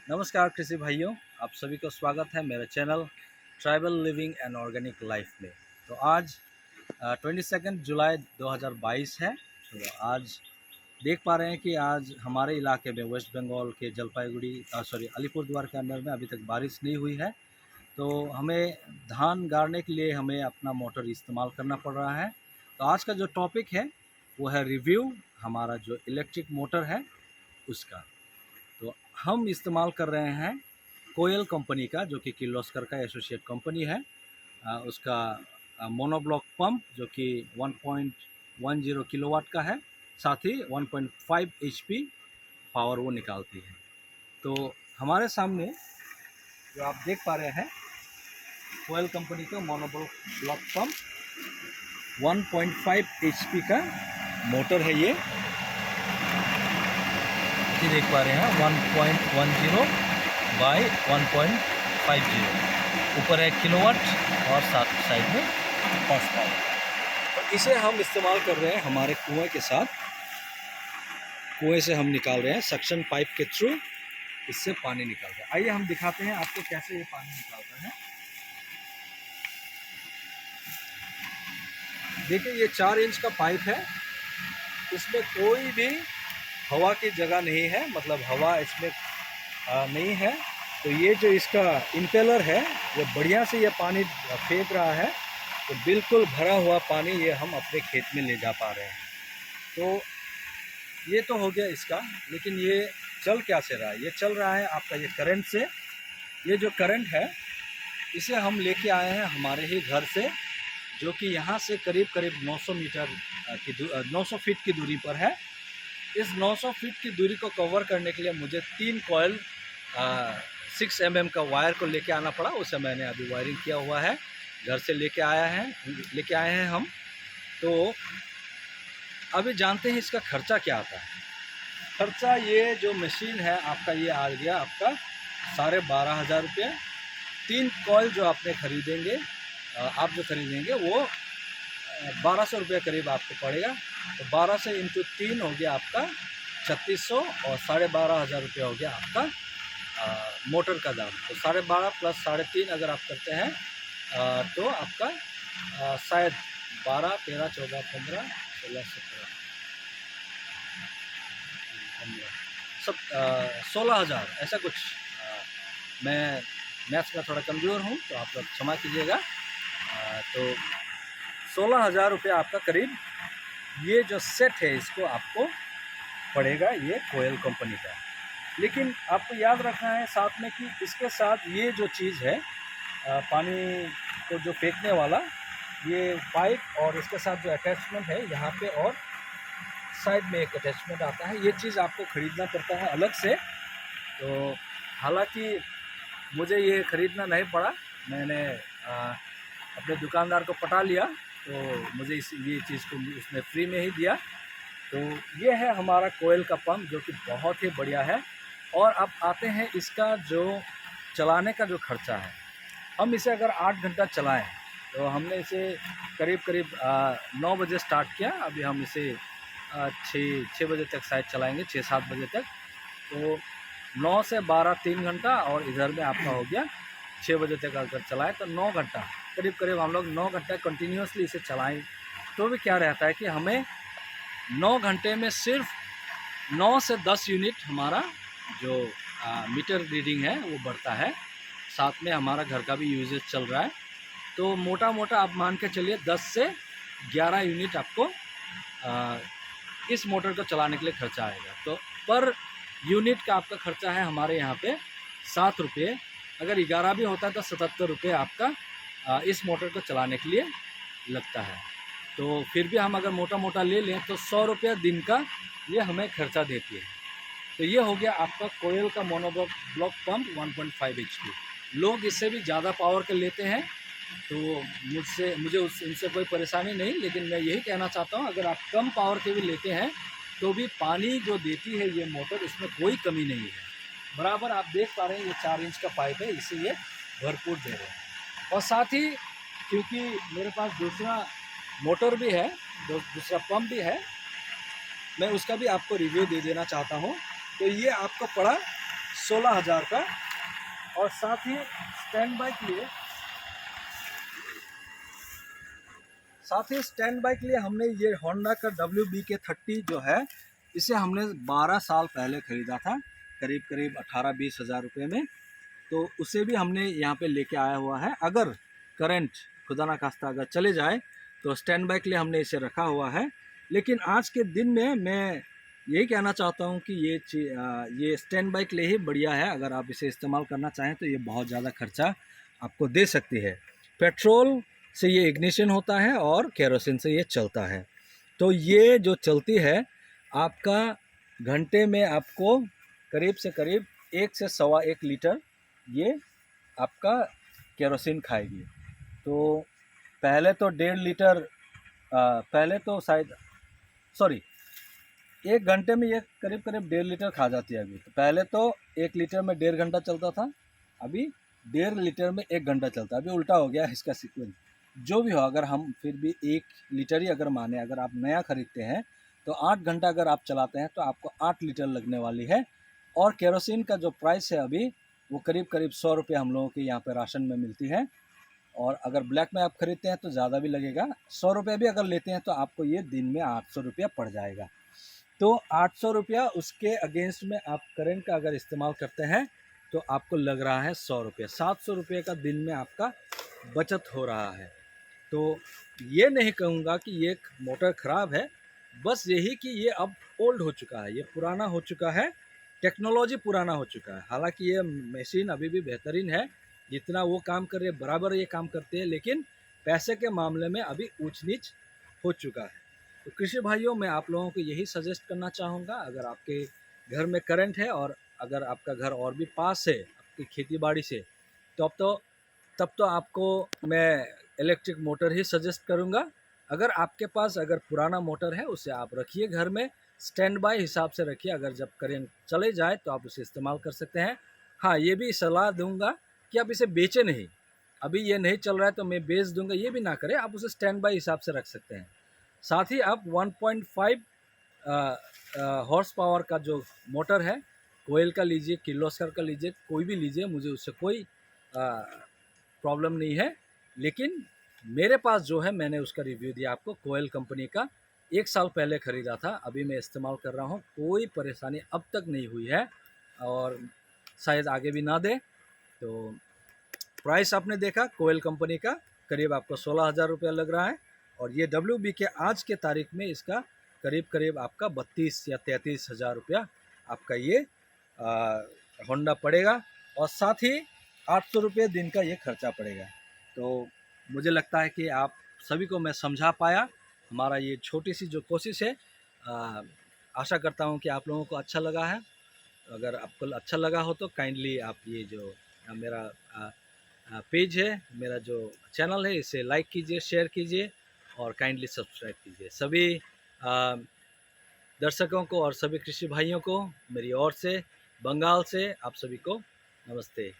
नमस्कार कृषि भाइयों, आप सभी को स्वागत है मेरे channel tribal living and organic life में। तो आज 22 जुलाई 2022 है। तो आज देख पा रहे हैं कि आज हमारे इलाके में वेस्ट बंगाल के जलपाईगुड़ी अलीपुरद्वार के अंदर में अभी तक बारिश नहीं हुई है। तो हमें धान गाड़ने के लिए हमें अपना मोटर इस्तेमाल करना पड़ रहा है। तो आज का जो टॉपिक है वो है रिव्यू हमारा जो इलेक्ट्रिक मोटर है उसका। तो हम इस्तेमाल कर रहे हैं कोयल कंपनी का, जो कि किर्लोस्कर का एसोसिएट कंपनी है। उसका मोनोब्लॉक पंप जो कि 1.10 किलोवाट का है, साथ ही 1.5 एचपी पावर वो निकालती है। तो हमारे सामने जो आप देख पा रहे हैं कोयल कंपनी का मोनोब्लॉक पंप 1.5 एचपी का मोटर है। ये देख पा रहे हैं 1.10 बाई 1.50, ऊपर है किलोवाट और साथ साइड में हॉर्स पावर। तो इसे हम इस्तेमाल कर रहे हैं हमारे कुएं के साथ। कुएं से हम निकाल रहे हैं सक्शन पाइप के थ्रू, इससे पानी निकाल रहे हैं। आइए हम दिखाते हैं आपको कैसे ये पानी निकालता है। देखिए ये 4 इंच का पाइप है, इसमें कोई भी हवा की जगह नहीं है, मतलब हवा इसमें नहीं है। तो ये जो इसका इंपेलर है ये बढ़िया से ये पानी फेंक रहा है। तो बिल्कुल भरा हुआ पानी ये हम अपने खेत में ले जा पा रहे हैं। तो ये तो हो गया इसका, लेकिन ये चल क्या से रहा है? ये चल रहा है आपका ये करंट से। ये जो करंट है इसे हम लेके आए हैं हमारे ही घर से, जो कि यहाँ से करीब करीब 900 फीट की दूरी पर है। इस 900 फीट की दूरी को कवर करने के लिए मुझे 3 कॉयल 6 mm का वायर को लेके आना पड़ा। उसे मैंने अभी वायरिंग किया हुआ है, घर से लेके आए हैं हम। तो अभी जानते हैं इसका खर्चा क्या आता है। खर्चा ये जो मशीन है आपका, ये आ गया आपका 12,500 रुपये। 3 कॉयल जो आपने खरीदेंगे, आप जो खरीदेंगे वो 1200 रुपये करीब आपको पड़ेगा। तो 12 से इंटू 3 हो गया आपका 3600 और 12,500 रुपये हो गया आपका मोटर का दाम। तो 12.5 प्लस 3.5 अगर आप करते हैं तो आपका शायद 12, 13, 14, 15, 16, 17, 16,000 ऐसा कुछ। मैं मैथ्स में थोड़ा कमज़ोर हूँ तो आप लोग क्षमा कीजिएगा। तो 16,000 रुपये आपका करीब ये जो सेट है इसको आपको पड़ेगा, ये कोयल कंपनी का। लेकिन आपको याद रखना है साथ में कि इसके साथ ये जो चीज़ है पानी को जो फेंकने वाला ये पाइप और इसके साथ जो अटैचमेंट है यहाँ पे, और साइड में एक अटैचमेंट आता है, ये चीज़ आपको ख़रीदना पड़ता है अलग से। तो हालांकि मुझे ये ख़रीदना नहीं पड़ा, मैंने अपने दुकानदार को पटा लिया, तो मुझे ये चीज़ को उसने फ्री में ही दिया। तो ये है हमारा कोयल का पंप, जो कि बहुत ही बढ़िया है। और अब आते हैं इसका जो चलाने का जो खर्चा है। हम इसे अगर 8 घंटा चलाएं तो हमने इसे करीब करीब 9 बजे स्टार्ट किया। अभी हम इसे 6 बजे तक शायद चलाएंगे, 6-7 बजे तक। तो 9 से 12 3 घंटा, और इधर में आपका हो गया 6 बजे तक अगर चलाएँ तो 9 घंटा, करीब करीब हम लोग 9 घंटा कंटिन्यूसली इसे चलाएं। तो भी क्या रहता है कि हमें 9 घंटे में सिर्फ 9 से 10 यूनिट हमारा जो मीटर रीडिंग है वो बढ़ता है। साथ में हमारा घर का भी यूजेज चल रहा है। तो मोटा मोटा आप मान के चलिए 10 से 11 यूनिट आपको इस मोटर को चलाने के लिए खर्चा आएगा। तो पर यूनिट का आपका खर्चा है हमारे यहाँ पे 7 रुपये। अगर 11 भी होता है तो 77 रुपये आपका इस मोटर को चलाने के लिए लगता है। तो फिर भी हम अगर मोटा मोटा ले लें तो 100 रुपये दिन का ये हमें खर्चा देती है। तो ये हो गया आपका कोयल का मोनोब्लॉक पंप 1.5 HP। लोग इससे भी ज़्यादा पावर के लेते हैं, तो मुझे उनसे कोई परेशानी नहीं। लेकिन मैं यही कहना चाहता हूँ, अगर आप कम पावर के भी लेते हैं तो भी पानी जो देती है ये मोटर, इसमें कोई कमी नहीं है। बराबर आप देख पा रहे हैं ये 4 इंच का पाइप है, इसे ये भरपूर दे रहे हैं। और साथ ही क्योंकि मेरे पास दूसरा मोटर भी है, दूसरा पंप भी है, मैं उसका भी आपको रिव्यू दे देना चाहता हूँ। तो ये आपको पड़ा 16,000 का। और साथ ही स्टैंड बाई के लिए हमने ये होंडा का WBK30 जो है, इसे हमने 12 साल पहले ख़रीदा था, करीब करीब 18-20 हज़ार रुपये में। तो उसे भी हमने यहाँ पे लेके आया हुआ है। अगर करंट खुदा ना खास्ता अगर चले जाए तो स्टैंड बाई के लिए हमने इसे रखा हुआ है। लेकिन आज के दिन में मैं यही कहना चाहता हूँ कि ये स्टैंड बाई के लिए ही बढ़िया है। अगर आप इसे इस्तेमाल करना चाहें तो ये बहुत ज़्यादा खर्चा आपको दे सकती है। पेट्रोल से ये इग्निशन होता है और केरोसिन से ये चलता है। तो ये जो चलती है आपका घंटे में आपको करीब से करीब 1 से सवा 1 लीटर ये आपका केरोसिन खाएगी। तो पहले तो 1.5 लीटर पहले तो शायद 1 घंटे में ये करीब करीब 1.5 लीटर खा जाती है अभी। तो पहले तो 1 लीटर में 1.5 घंटा चलता था, अभी 1.5 लीटर में 1 घंटा चलता है। अभी उल्टा हो गया है इसका सीक्वेंस। जो भी हो, अगर हम फिर भी 1 लीटर ही अगर माने, अगर आप नया खरीदते हैं तो 8 घंटा अगर आप चलाते हैं तो आपको 8 लीटर लगने वाली है। और केरोसिन का जो प्राइस है अभी वो करीब करीब 100 रुपये हम लोगों के यहाँ पे राशन में मिलती है। और अगर ब्लैक में आप खरीदते हैं तो ज़्यादा भी लगेगा। 100 रुपये भी अगर लेते हैं तो आपको ये दिन में 800 रुपया पड़ जाएगा। तो 800 रुपया उसके अगेंस्ट में आप करंट का अगर इस्तेमाल करते हैं तो आपको लग रहा है 100 रुपये। 700 रुपये का दिन में आपका बचत हो रहा है। तो ये नहीं कहूँगा कि ये मोटर ख़राब है, बस यही कि ये अब ओल्ड हो चुका है, ये पुराना हो चुका है, टेक्नोलॉजी पुराना हो चुका है। हालांकि ये मशीन अभी भी बेहतरीन है, जितना वो काम कर रहे बराबर ये काम करते हैं, लेकिन पैसे के मामले में अभी ऊंच नीच हो चुका है। तो कृषि भाइयों, मैं आप लोगों को यही सजेस्ट करना चाहूँगा, अगर आपके घर में करंट है और अगर आपका घर और भी पास है आपकी खेती बाड़ी से, तो तब तो आपको मैं इलेक्ट्रिक मोटर ही सजेस्ट करूँगा। अगर आपके पास अगर पुराना मोटर है उसे आप रखिए घर में, स्टैंड बाय हिसाब से रखिए। अगर जब करंट चले जाए तो आप उसे इस्तेमाल कर सकते हैं। हाँ, ये भी सलाह दूंगा कि आप इसे बेचें नहीं। अभी ये नहीं चल रहा है तो मैं बेच दूंगा, ये भी ना करें। आप उसे स्टैंड बाय हिसाब से रख सकते हैं। साथ ही आप 1.5 हॉर्स पावर का जो मोटर है, कोयल का लीजिए, किर्लोस्कर का लीजिए, कोई भी लीजिए, मुझे उससे कोई प्रॉब्लम नहीं है। लेकिन मेरे पास जो है, मैंने उसका रिव्यू दिया आपको, कोयल कंपनी का 1 साल पहले ख़रीदा था, अभी मैं इस्तेमाल कर रहा हूँ, कोई परेशानी अब तक नहीं हुई है और शायद आगे भी ना दे। तो प्राइस आपने देखा, कोयल कंपनी का करीब आपको 16,000 रुपया लग रहा है। और ये WBK आज के तारीख में इसका करीब करीब आपका 32 या 33 हज़ार रुपया आपका ये होंडा पड़ेगा। और साथ ही 800 रुपये दिन का ये खर्चा पड़ेगा। तो मुझे लगता है कि आप सभी को मैं समझा पाया। हमारा ये छोटी सी जो कोशिश है, आशा करता हूँ कि आप लोगों को अच्छा लगा है। अगर आपको अच्छा लगा हो तो काइंडली आप ये जो मेरा पेज है, मेरा जो चैनल है, इसे लाइक कीजिए, शेयर कीजिए और काइंडली सब्सक्राइब कीजिए। सभी दर्शकों को और सभी कृषि भाइयों को मेरी ओर से, बंगाल से आप सभी को नमस्ते।